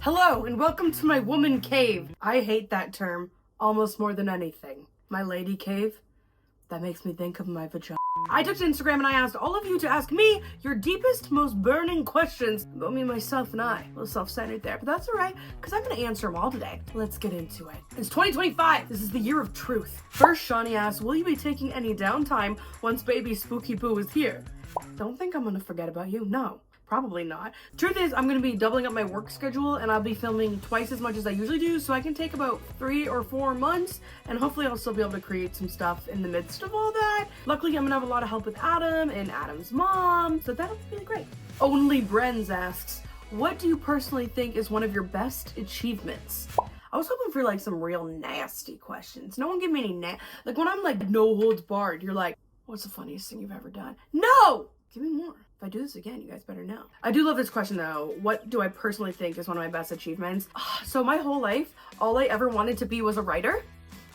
Hello and welcome to my woman cave. I hate that term almost more than anything. My lady cave, that makes me think of my vagina. I took to Instagram and I asked all of you to ask me your deepest, most burning questions about me, myself, and I. A little self-centered there, but that's alright, because I'm going to answer them all today. Let's get into it. It's 2025. This is the year of truth. First, Shawnee asks, will you be taking any downtime once baby Spooky Boo is here? Don't think I'm going to forget about you. No. Probably not. Truth is, I'm going to be doubling up my work schedule and I'll be filming twice as much as I usually do, so I can take about 3 or 4 months and hopefully I'll still be able to create some stuff in the midst of all that. Luckily, I'm going to have a lot of help with Adam and Adam's mom, so that'll be really great. Only Brenz asks, what do you personally think is one of your best achievements? I was hoping for like some real nasty questions. No one give me any like when I'm like no holds barred, you're like, what's the funniest thing you've ever done? No! Give me more. If I do this again, you guys better know. I do love this question though. What do I personally think is one of my best achievements? So my whole life, all I ever wanted to be was a writer.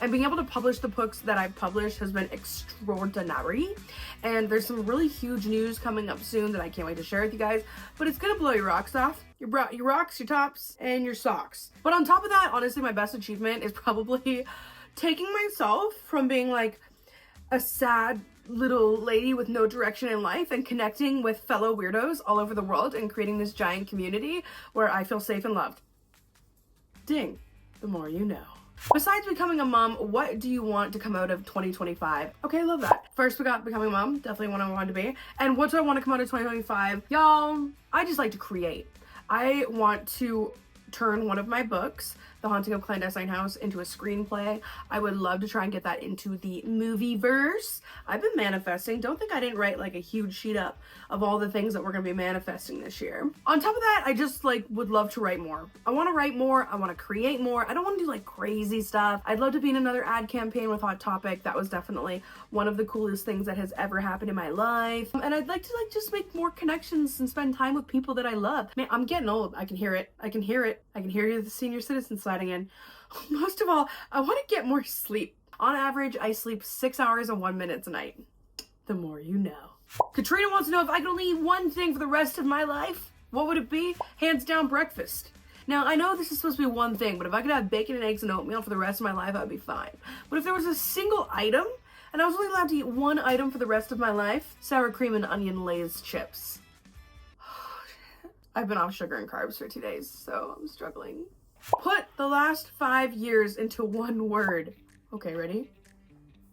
And being able to publish the books that I've published has been extraordinary. And there's some really huge news coming up soon that I can't wait to share with you guys. But it's gonna blow your rocks off. Your rocks, your tops, and your socks. But on top of that, honestly, my best achievement is probably taking myself from being like a sad little lady with no direction in life and connecting with fellow weirdos all over the world and creating this giant community where I feel safe and loved. Ding, the more you know. Besides becoming a mom, what do you want to come out of 2025? Okay, I love that. First, we got becoming a mom, definitely what I wanted to be. And what do I want to come out of 2025? Y'all, I just like to create. I want to turn one of my books, The Haunting of Clandestine House, into a screenplay. I would love to try and get that into the movie verse. I've been manifesting. Don't think I didn't write like a huge sheet up of all the things that we're going to be manifesting this year. On top of that, I just like would love to write more. I want to write more. I want to create more. I don't want to do like crazy stuff. I'd love to be in another ad campaign with Hot Topic. That was definitely one of the coolest things that has ever happened in my life. And I'd like to like just make more connections and spend time with people that I love. Man, I'm getting old. I can hear it. I can hear it. I can hear you, the senior citizen sliding in. Most of all, I want to get more sleep. On average, I sleep 6 hours and 1 minute a night. The more you know. Katrina wants to know if I could only eat one thing for the rest of my life. What would it be? Hands down, breakfast. Now, I know this is supposed to be one thing, but if I could have bacon and eggs and oatmeal for the rest of my life, I'd be fine. But if there was a single item, and I was only allowed to eat one item for the rest of my life, sour cream and onion Lay's chips. I've been off sugar and carbs for 2 days, so I'm struggling. Put the last 5 years into one word. Okay, ready?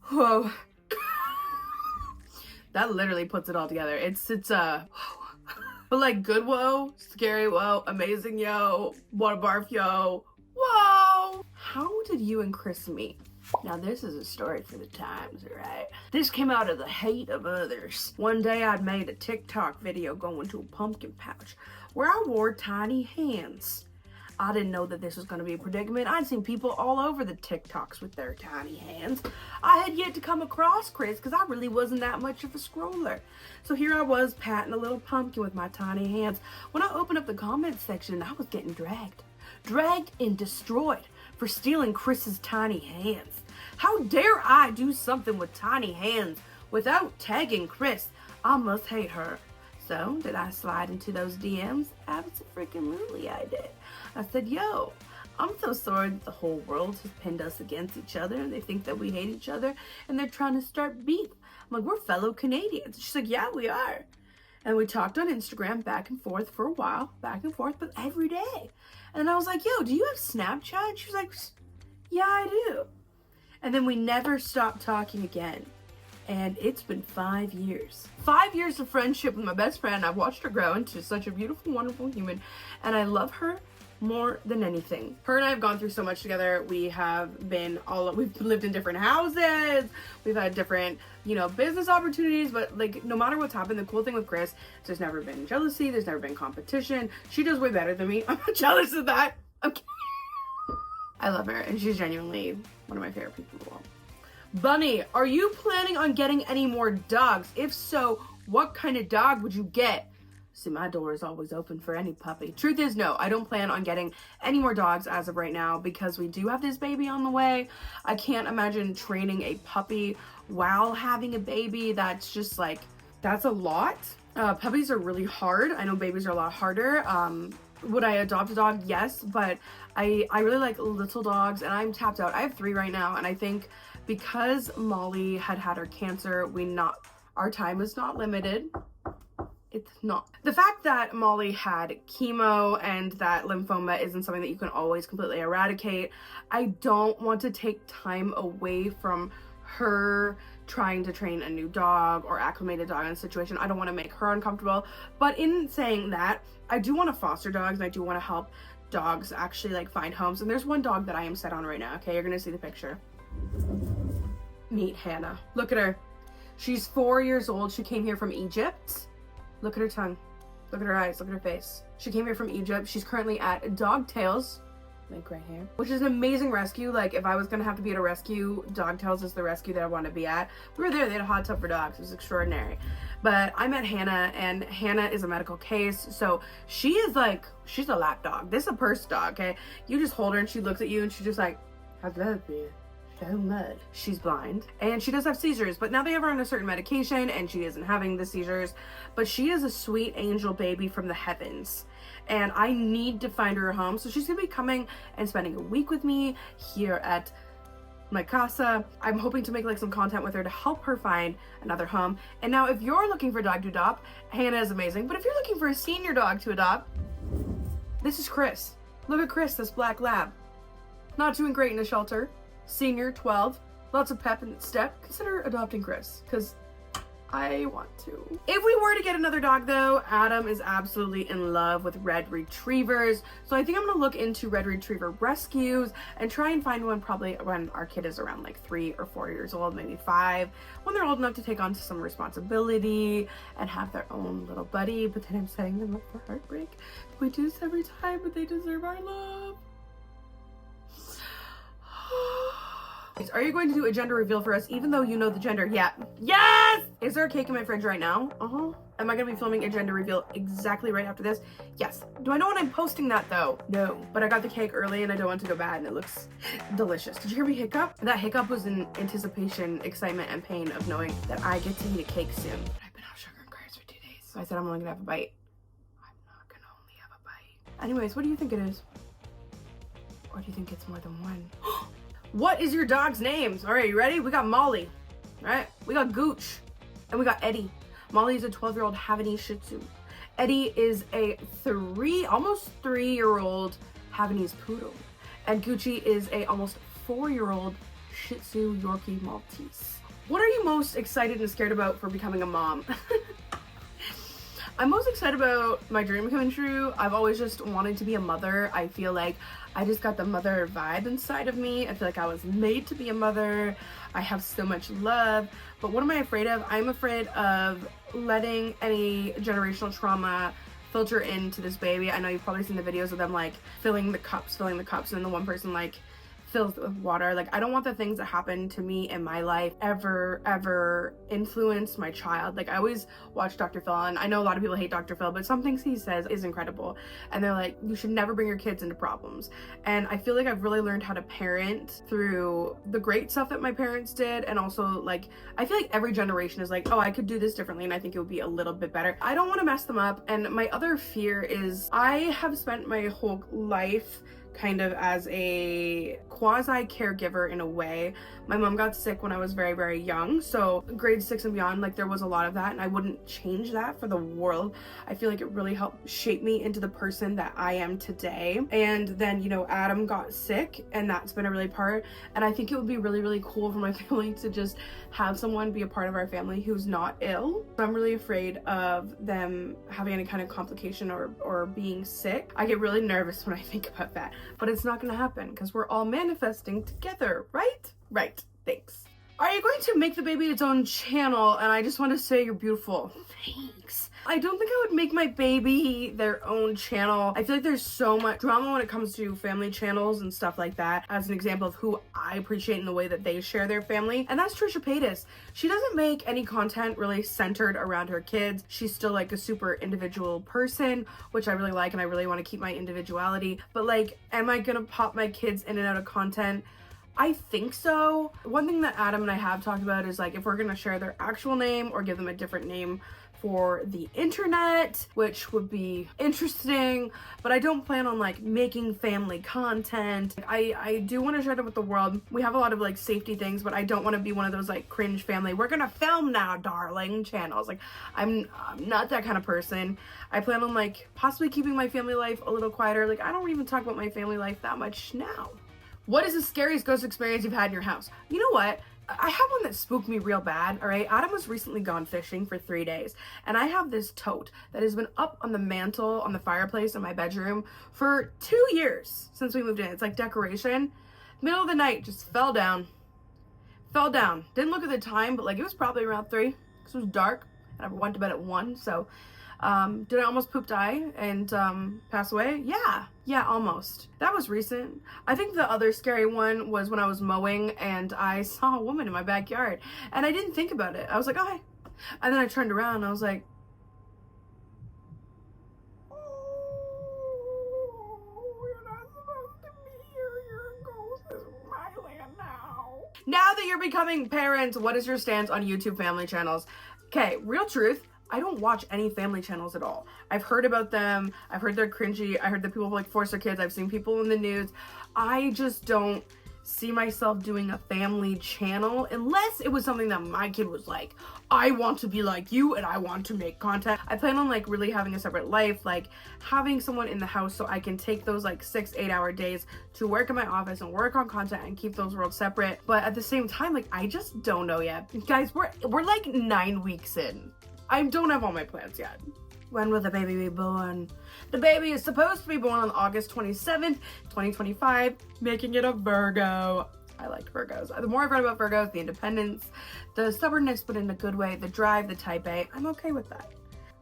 Whoa. That literally puts it all together. It's but like good whoa, scary whoa, amazing yo, what a barf yo, whoa. How did you and Chris meet? Now this is a story for the times, right? This came out of the hate of others. One day I'd made a TikTok video going to a pumpkin patch where I wore tiny hands. I didn't know that this was going to be a predicament. I'd seen people all over the TikToks with their tiny hands. I had yet to come across Chris because I really wasn't that much of a scroller. So here I was patting a little pumpkin with my tiny hands. When I opened up the comments section, I was getting dragged. Dragged and destroyed for stealing Chris's tiny hands. How dare I do something with tiny hands without tagging Chris? I must hate her. So, did I slide into those DMs? Absolutely I did. I said, yo, I'm so sorry that the whole world has pinned us against each other and they think that we hate each other and they're trying to start beef. I'm like, we're fellow Canadians. She's like, yeah, we are. And we talked on Instagram back and forth for a while, back and forth, but every day. And I was like, yo, do you have Snapchat? And she was like, yeah, I do. And then we never stopped talking again. And it's been 5 years. 5 years of friendship with my best friend. I've watched her grow into such a beautiful, wonderful human. And I love her more than anything. Her and I have gone through so much together. We've lived in different houses. We've had different, business opportunities. But like, no matter what's happened, the cool thing with Chris is there's never been jealousy. There's never been competition. She does way better than me. I'm not jealous of that. I'm kidding. I love her. And she's genuinely one of my favorite people in the world. Bunny, are you planning on getting any more dogs? If so, what kind of dog would you get? See, my door is always open for any puppy. Truth is, no, I don't plan on getting any more dogs as of right now because we do have this baby on the way. I can't imagine training a puppy while having a baby. That's just like, that's a lot. Puppies are really hard. I know babies are a lot harder. Would I adopt a dog? Yes, but I really like little dogs, and I'm tapped out. I have 3 right now, and I think because Molly had her cancer, our time is not limited. It's not. The fact that Molly had chemo and that lymphoma isn't something that you can always completely eradicate, I don't want to take time away from her trying to train a new dog or acclimate a dog in a situation. I don't want to make her uncomfortable. But in saying that, I do want to foster dogs, and I do want to help dogs actually like find homes. And there's one dog that I am set on right now. Okay, you're gonna see the picture. Meet Hannah. Look at her. She's 4 years old. She came here from Egypt. Look at her tongue. Look at her eyes. Look at her face. She came here from Egypt. She's currently at Dogtails, like right here, which is an amazing rescue. Like, if I was gonna have to be at a rescue, Dogtails is the rescue that I want to be at. We were there. They had a hot tub for dogs. It was extraordinary. But I met Hannah, and Hannah is a medical case, so she is like, she's a lap dog. This is a purse dog, okay? You just hold her, and she looks at you, and she's just like, how's that be? So much. She's blind, and she does have seizures, but now they have her on a certain medication, and she isn't having the seizures. But she is a sweet angel baby from the heavens, and I need to find her a home. So she's gonna be coming and spending a week with me here at my casa. I'm hoping to make like some content with her to help her find another home. And now if you're looking for a dog to adopt, Hannah is amazing. But if you're looking for a senior dog to adopt, this is Chris. Look at Chris, this black lab. Not doing great in a shelter. Senior, 12, lots of pep and step. Consider adopting Chris, because I want to. If we were to get another dog though, Adam is absolutely in love with red retrievers. So I think I'm gonna look into red retriever rescues and try and find one probably when our kid is around like 3 or 4 years old, maybe 5, when they're old enough to take on some responsibility and have their own little buddy. But then I'm setting them up for heartbreak. We do this every time, but they deserve our love. Are you going to do a gender reveal for us, even though you know the gender? Yeah. Yes! Is there a cake in my fridge right now? Uh-huh. Am I gonna be filming a gender reveal exactly right after this? Yes. Do I know when I'm posting that though? No. But I got the cake early and I don't want to go bad, and it looks delicious. Did you hear me hiccup? That hiccup was in anticipation, excitement, and pain of knowing that I get to eat a cake soon. But I've been off sugar and carbs for 2 days. So I said I'm only gonna have a bite. I'm not gonna only have a bite. Anyways, what do you think it is? Or do you think it's more than one? What is your dog's names? All right, you ready? We got Molly, right? We got Gooch, and we got Eddie. Molly is a 12-year-old Havanese Shih Tzu. Eddie is a almost 3-year-old Havanese Poodle. And Gucci is a almost 4-year-old Shih Tzu Yorkie Maltese. What are you most excited and scared about for becoming a mom? I'm most excited about my dream coming true. I've always just wanted to be a mother. I feel like I just got the mother vibe inside of me. I feel like I was made to be a mother. I have so much love. But what am I afraid of? I'm afraid of letting any generational trauma filter into this baby. I know you've probably seen the videos of them like filling the cups, and then the one person like fills it with water. Like, I don't want the things that happen to me in my life ever influence my child. Like, I always watch Dr. Phil, and I know a lot of people hate Dr. Phil, but some things he says is incredible. And they're like, you should never bring your kids into problems. And I feel like I've really learned how to parent through the great stuff that my parents did, and also like, I feel like every generation is like, oh, I could do this differently, and I think it would be a little bit better. I don't want to mess them up. And my other fear is I have spent my whole life kind of as a quasi caregiver in a way. My mom got sick when I was very, very young, so grade 6 and beyond, like, there was a lot of that, and I wouldn't change that for the world. I feel like it really helped shape me into the person that I am today. And then, you know, Adam got sick, and that's been a really part, and I think it would be really, really cool for my family to just have someone be a part of our family who's not ill. I'm really afraid of them having any kind of complication or being sick. I get really nervous when I think about that. But it's not gonna happen because we're all manifesting together, right? Right, thanks. Are you going to make the baby its own channel? And I just want to say you're beautiful. Thanks. I don't think I would make my baby their own channel. I feel like there's so much drama when it comes to family channels and stuff like that. As an example of who I appreciate in the way that they share their family. And that's Trisha Paytas. She doesn't make any content really centered around her kids. She's still like a super individual person, which I really like, and I really want to keep my individuality. But like, am I gonna pop my kids in and out of content? I think so. One thing that Adam and I have talked about is like if we're gonna share their actual name or give them a different name for the internet, which would be interesting, but I don't plan on like making family content. I do want to share that with the world. We have a lot of like safety things, but I don't want to be one of those like cringe family, we're gonna film now, darling channels. Like I'm not that kind of person. I plan on like possibly keeping my family life a little quieter. Like I don't even talk about my family life that much now. What is the scariest ghost experience you've had in your house? You know what? I have one that spooked me real bad, all right? Adam was recently gone fishing for 3 days, and I have this tote that has been up on the mantle on the fireplace in my bedroom for 2 years since we moved in. It's like decoration. Middle of the night, just fell down. Fell down. Didn't look at the time, but like it was probably around 3 because it was dark, and I went to bed at 1, so... did I almost poop die and pass away? Yeah, almost. That was recent. I think the other scary one was when I was mowing and I saw a woman in my backyard and I didn't think about it. I was like, oh, hey. And then I turned around and I was like, oh, you're not supposed to be here. You're a ghost. This is my land now. Now that you're becoming parents, what is your stance on YouTube family channels? Okay, real truth. I don't watch any family channels at all. I've heard about them. I've heard they're cringy. I heard that people like force their kids. I've seen people in the news. I just don't see myself doing a family channel unless it was something that my kid was like, I want to be like you and I want to make content. I plan on like really having a separate life, like having someone in the house so I can take those like 6-8 hour days to work in my office and work on content and keep those worlds separate. But at the same time, like I just don't know yet. Guys, we're like 9 weeks in. I don't have all my plans yet. When will the baby be born? The baby is supposed to be born on August 27th, 2025, making it a Virgo. I like Virgos. The more I've read about Virgos, the independence, the stubbornness, but in a good way, the drive, the type A, I'm okay with that.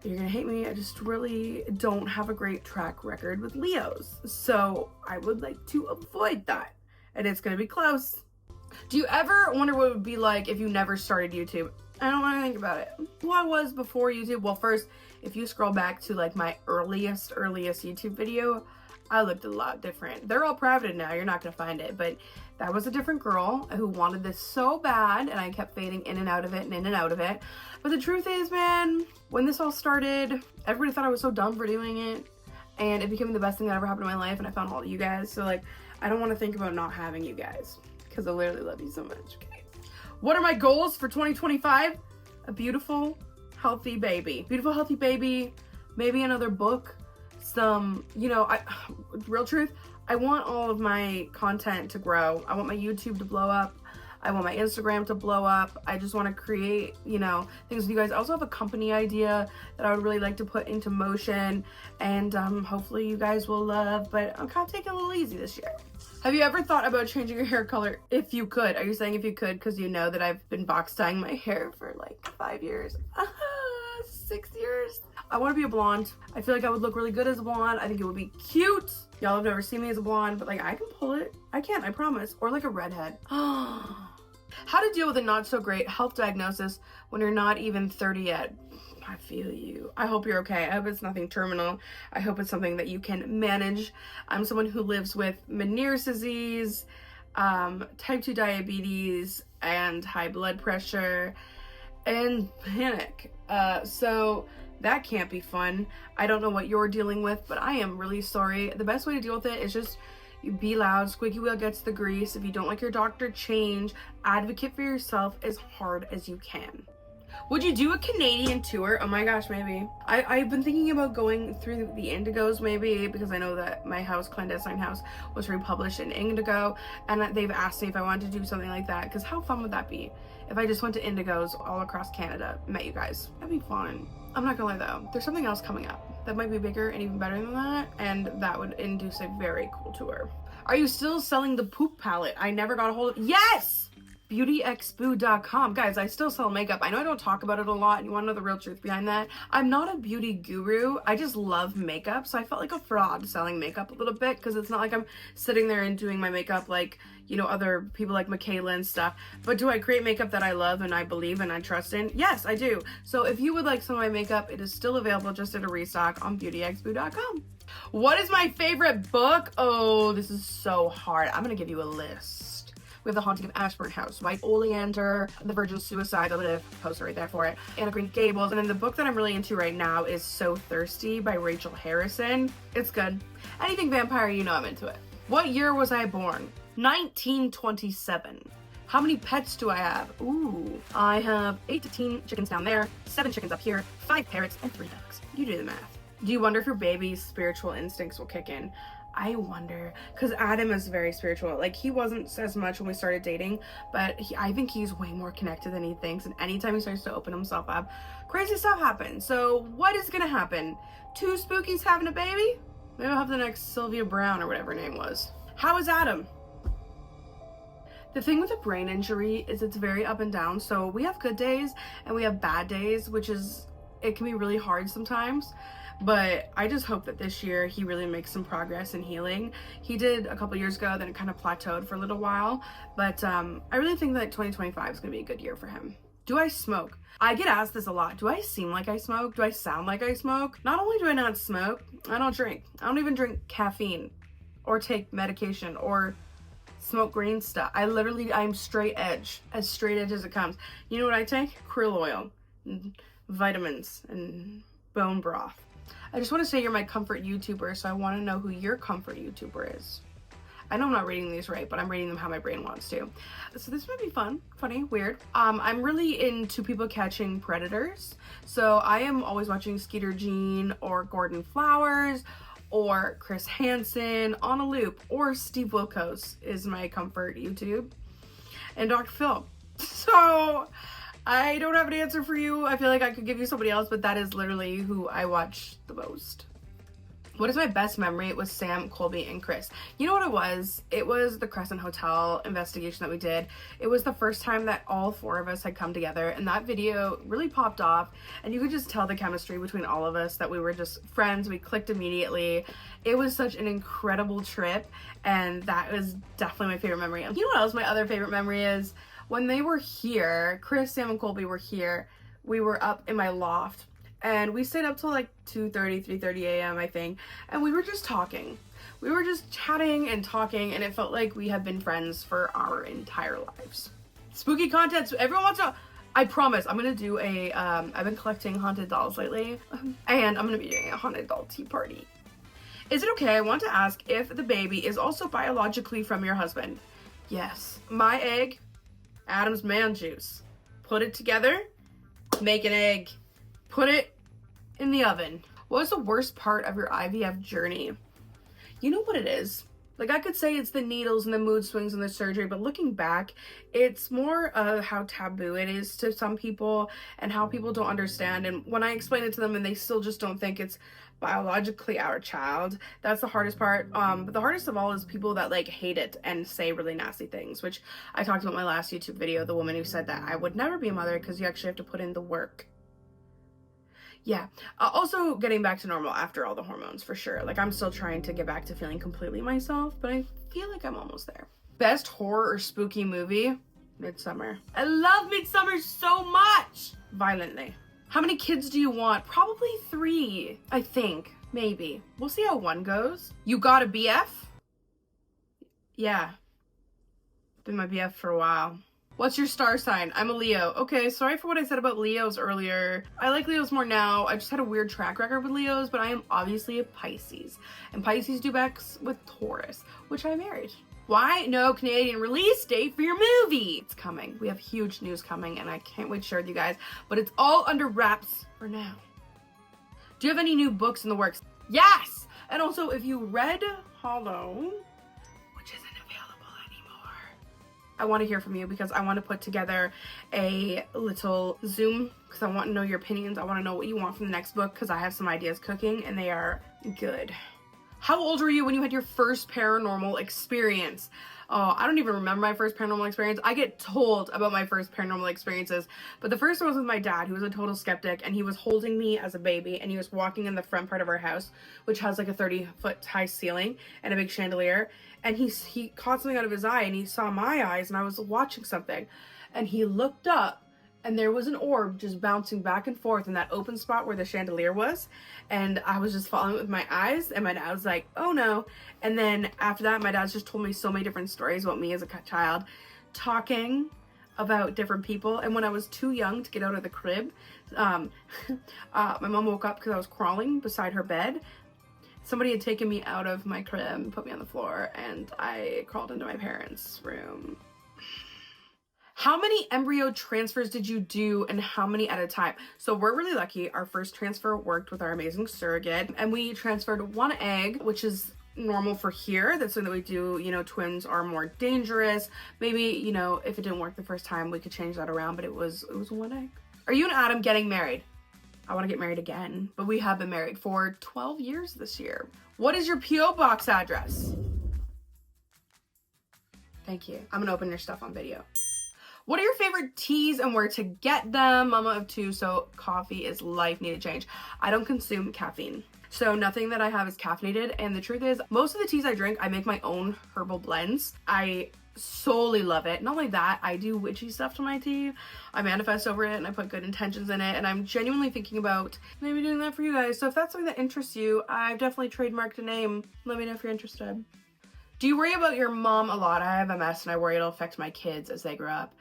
You're gonna hate me, I just really don't have a great track record with Leos. So I would like to avoid that. And it's gonna be close. Do you ever wonder what it would be like if you never started YouTube? I don't want to think about it. Who I was before YouTube? Well, first, if you scroll back to like my earliest YouTube video, I looked a lot different. They're all private now. You're not going to find it. But that was a different girl who wanted this so bad. And I kept fading in and out of it and in and out of it. But the truth is, man, when this all started, everybody thought I was so dumb for doing it. And it became the best thing that ever happened in my life. And I found all of you guys. So like, I don't want to think about not having you guys. Because I literally love you so much. Okay. What are my goals for 2025? A beautiful, healthy baby. Beautiful, healthy baby. Maybe another book. Some, real truth, I want all of my content to grow. I want my YouTube to blow up. I want my Instagram to blow up. I just want to create, things with you guys. I also have a company idea that I would really like to put into motion. And hopefully you guys will love. But I'm kind of taking it a little easy this year. Have you ever thought about changing your hair color if you could? Are you saying if you could because you know that I've been box dyeing my hair for like 5 years? 6 years? I want to be a blonde. I feel like I would look really good as a blonde. I think it would be cute. Y'all have never seen me as a blonde, but like I can pull it. I can, I promise. Or like a redhead. How to deal with a not so great health diagnosis when you're not even 30 yet. I feel you. I hope you're okay. I hope it's nothing terminal. I hope it's something that you can manage. I'm someone who lives with Meniere's disease, type 2 diabetes, and high blood pressure, and panic. So that can't be fun. I don't know what you're dealing with, but I am really sorry. The best way to deal with it is just you be loud, squeaky wheel gets the grease. If you don't like your doctor, change. Advocate for yourself as hard as you can. Would you do a Canadian tour? Oh my gosh, maybe. I've been thinking about going through the Indigos maybe, because I know that my house, Clandestine House, was republished in Indigo, and they've asked me if I wanted to do something like that, because how fun would that be? If I just went to Indigos all across Canada, met you guys. That'd be fun. I'm not gonna lie though, there's something else coming up that might be bigger and even better than that, and that would induce a very cool tour. Are you still selling the poop palette? I never got a hold of. Yes! beautyexpo.com. Guys, I still sell makeup. I know I don't talk about it a lot, and you want to know the real truth behind that? I'm not a beauty guru. I just love makeup, so I felt like a fraud selling makeup a little bit, because it's not like I'm sitting there and doing my makeup like, other people like Michaela and stuff. But do I create makeup that I love and I believe and I trust in? Yes, I do. So if you would like some of my makeup, it is still available just at a restock on beautyexpo.com. What is my favorite book? Oh, this is so hard. I'm gonna give you a list. We have The Haunting of Ashburn House, White Oleander, The Virgin Suicide, the poster right there for it, Anne of Green Gables, and then the book that I'm really into right now is So Thirsty by Rachel Harrison. It's good. Anything vampire, you know I'm into it. What year was I born? 1927. How many pets do I have? Ooh, I have 18 chickens down there, 7 chickens up here, 5 parrots, and 3 ducks. You do the math. Do you wonder if your baby's spiritual instincts will kick in? I wonder, because Adam is very spiritual. Like, he wasn't as much when we started dating, but I think he's way more connected than he thinks, and anytime he starts to open himself up, crazy stuff happens. So what is gonna happen? 2 spookies having a baby? Maybe I'll have the next Sylvia Brown or whatever her name was. How is Adam? The thing with a brain injury is it's very up and down. So we have good days and we have bad days, it can be really hard sometimes. But I just hope that this year he really makes some progress in healing. He did a couple years ago, then it kind of plateaued for a little while. But I really think that 2025 is gonna be a good year for him. Do I smoke? I get asked this a lot. Do I seem like I smoke? Do I sound like I smoke? Not only do I not smoke, I don't drink. I don't even drink caffeine or take medication or smoke green stuff. I'm straight edge as it comes. You know what I take? Krill oil, and vitamins, and bone broth. I just want to say you're my comfort YouTuber, so I want to know who your comfort YouTuber is. I know I'm not reading these right, but I'm reading them how my brain wants to. So this might be fun, funny, weird. I'm really into people catching predators. So I am always watching Skeeter Jean or Gordon Flowers or Chris Hansen on a loop, or Steve Wilkos is my comfort YouTube, and Dr. Phil. So I don't have an answer for you. I feel like I could give you somebody else, but that is literally who I watch the most. What is my best memory? It was Sam, Colby, and Chris. You know what it was? It was the Crescent Hotel investigation that we did. It was the first time that all 4 of us had come together, and that video really popped off, and you could just tell the chemistry between all of us, that we were just friends. We clicked immediately. It was such an incredible trip, and that was definitely my favorite memory. You know what else my other favorite memory is? When they were here, Chris, Sam, and Colby were here, we were up in my loft, and we stayed up till like 2:30, 3:30 a.m. I think, and we were just talking. We were just chatting and talking, and it felt like we had been friends for our entire lives. Spooky content, everyone wants to, I promise, I'm gonna do I've been collecting haunted dolls lately, and I'm gonna be doing a haunted doll tea party. Is it okay? I want to ask if the baby is also biologically from your husband. Yes. My egg, Adam's man juice. Put it together, make an egg. Put it in the oven. What was the worst part of your IVF journey? You know what it is? Like, I could say it's the needles and the mood swings and the surgery, but looking back, it's more of how taboo it is to some people and how people don't understand. And when I explain it to them and they still just don't think it's biologically our child, that's the hardest part. But the hardest of all is people that like hate it and say really nasty things, which I talked about in my last YouTube video, the woman who said that I would never be a mother because you actually have to put in the work. Yeah, also getting back to normal after all the hormones, for sure. Like, I'm still trying to get back to feeling completely myself, but I feel like I'm almost there. Best horror or spooky movie? Midsummer. I love Midsummer so much! Violently. How many kids do you want? Probably 3, I think. Maybe. We'll see how 1 goes. You got a BF? Yeah. Been my BF for a while. What's your star sign? I'm a Leo. Okay, sorry for what I said about Leos earlier. I like Leos more now. I just had a weird track record with Leos, but I am obviously a Pisces. And Pisces do best with Taurus, which I married. Why no Canadian release date for your movie? It's coming. We have huge news coming, and I can't wait to share with you guys, but it's all under wraps for now. Do you have any new books in the works? Yes! And also, if you read Hollow, which isn't available anymore, I want to hear from you because I want to put together a little Zoom because I want to know your opinions. I want to know what you want from the next book because I have some ideas cooking and they are good. How old were you when you had your first paranormal experience? Oh, I don't even remember my first paranormal experience. I get told about my first paranormal experiences, but the first one was with my dad, who was a total skeptic, and he was holding me as a baby, and he was walking in the front part of our house, which has like a 30-foot high ceiling and a big chandelier, and he caught something out of his eye, and he saw my eyes, and I was watching something, and he looked up, and there was an orb just bouncing back and forth in that open spot where the chandelier was, and I was just following it with my eyes, and my dad was like, oh no. And then after that, my dad's just told me so many different stories about me as a child, talking about different people. And when I was too young to get out of the crib, my mom woke up because I was crawling beside her bed. Somebody had taken me out of my crib and put me on the floor, and I crawled into my parents' room. How many embryo transfers did you do, and how many at a time? So we're really lucky. Our first transfer worked with our amazing surrogate, and we transferred 1 egg, which is normal for here. That's something that we do. You know, twins are more dangerous. Maybe, you know, if it didn't work the first time, we could change that around, but it was 1 egg. Are you and Adam getting married? I want to get married again, but we have been married for 12 years this year. What is your P.O. box address? Thank you. I'm gonna open your stuff on video. What are your favorite teas and where to get them? Mama of 2, so coffee is life, need a change. I don't consume caffeine, so nothing that I have is caffeinated. And the truth is, most of the teas I drink, I make my own herbal blends. I solely love it. Not only that, I do witchy stuff to my tea. I manifest over it and I put good intentions in it, and I'm genuinely thinking about maybe doing that for you guys. So if that's something that interests you, I've definitely trademarked a name. Let me know if you're interested. Do you worry about your mom a lot? I have MS and I worry it'll affect my kids as they grow up.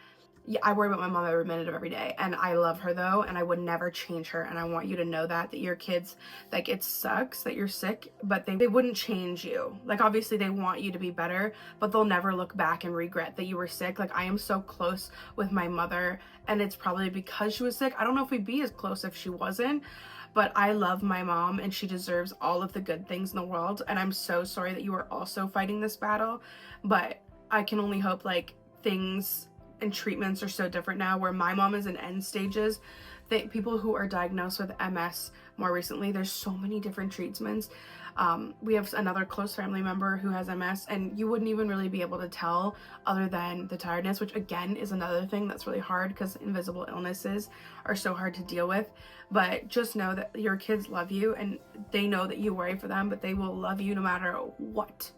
Yeah, I worry about my mom every minute of every day, and I love her though, and I would never change her. And I want you to know that your kids, like, it sucks that you're sick, but they wouldn't change you. Like, obviously they want you to be better, but they'll never look back and regret that you were sick. Like, I am so close with my mother, and it's probably because she was sick. I don't know if we'd be as close if she wasn't, but I love my mom and she deserves all of the good things in the world. And I'm so sorry that you are also fighting this battle, but I can only hope, like, things and treatments are so different now, where my mom is in end stages. That people who are diagnosed with MS more recently, there's so many different treatments. We have another close family member who has MS, and you wouldn't even really be able to tell other than the tiredness, which again is another thing that's really hard because invisible illnesses are so hard to deal with. But just know that your kids love you, and they know that you worry for them, but they will love you no matter what.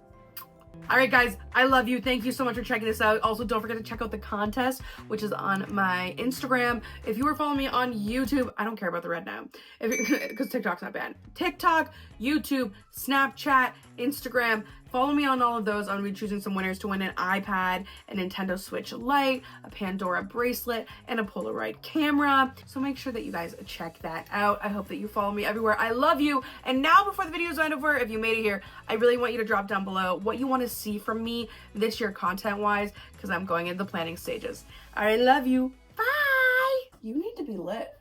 All right, guys, I love you. Thank you so much for checking this out. Also, don't forget to check out the contest, which is on my Instagram. If you were following me on YouTube, I don't care about the red now, because TikTok's not banned. TikTok, YouTube, Snapchat, Instagram. Follow me on all of those. I'm going to be choosing some winners to win an iPad, a Nintendo Switch Lite, a Pandora bracelet, and a Polaroid camera. So make sure that you guys check that out. I hope that you follow me everywhere. I love you. And now, before the video is over, if you made it here, I really want you to drop down below what you want to see from me this year content-wise, because I'm going into the planning stages. All right, love you. Bye. You need to be lit.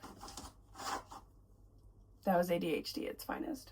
That was ADHD at its finest.